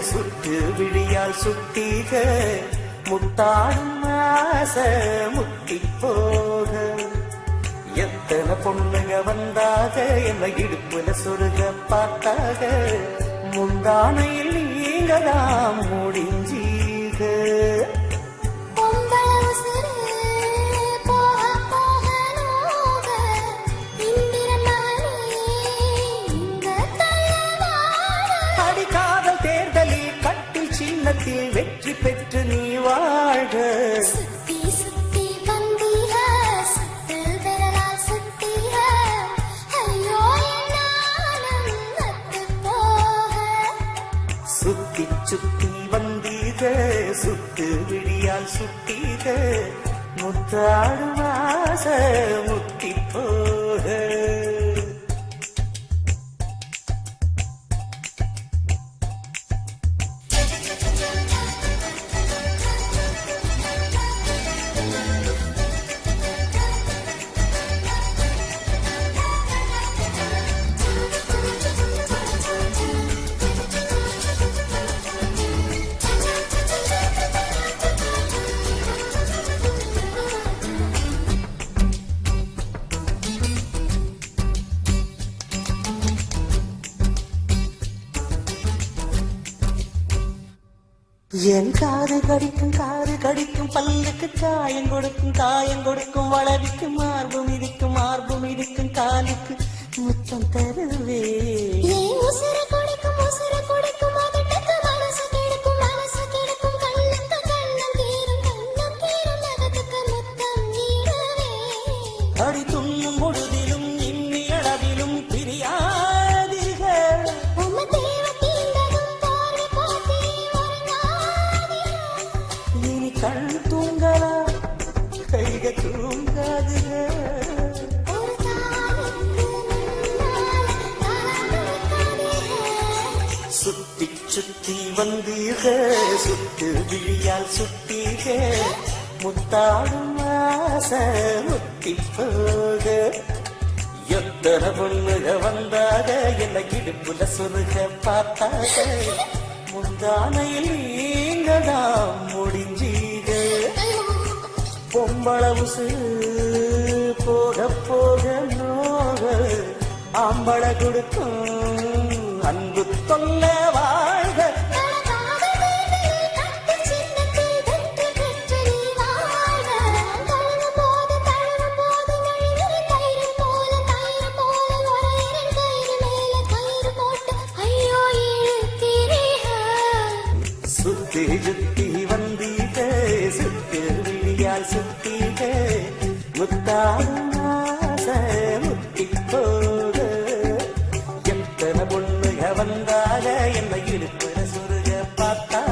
சுட்டு விழியால் சுட்டீக முத்தாடும் ஆசை முத்தி போக எத்தனை பொண்ணுங்க வந்தாக என்ன இடுப்புல சொருக பார்த்தாக முந்தானையில் நீங்கதான் முடிஞ்சீக சின்னத்தில் வெற்றி பெற்று நீ வாழ்க சுத்தி சுத்தி வந்தீக சுத்து விரலால் சுத்தீக ஐயோ என்னாலும் நத்து போக சுத்தி சுத்தி வந்தீக சுத்து விழியால் சுத்தீக முத்தாடும் ஆசை முத்தி போக என் காது கடிக்கும் பல்லுக்கு காயம் கொடுக்கும் வளவிக்கும் மார்பு மிதிக்கும் காலுக்கு முத்தம் தருவே உசுர கொடுக்கும் அதட்டுக்கு மனசு கெடுக்கும் கண்ணுக்கு கண்ணம் கீரும் நகத்துக்கு முத்தம் நீடுவே அடி துண்ணும் பொழுதிலும் இன்னி அளவிலும் பிரியாதீர்கள் இனி கண் தூங்கலா கைக தூங்காது சுத்தி சுத்தி வந்தீக சுட்டு விழியால் சுத்தீக முத்தாடும் ஆசை முத்தி போக எத்தனை பொண்ணுக வந்தாக என்ன இடுப்புல சொருக பார்த்தாக முந்தானையில் நீங்கதான் முடிஞ்சீக பொம்பளவுசு போக போக நோக ஆம்பள கொடுக்கும் அன்பு தொல்ல வாழ்க சுத்தி சுத்தி வந்தீக சுத்து விழியால் சுத்தீக முத்தாடும் ஆசை முத்தி போக எத்தனை பொண்ணுக வந்தாக என்ன இடுப்புல சொருக பார்த்தா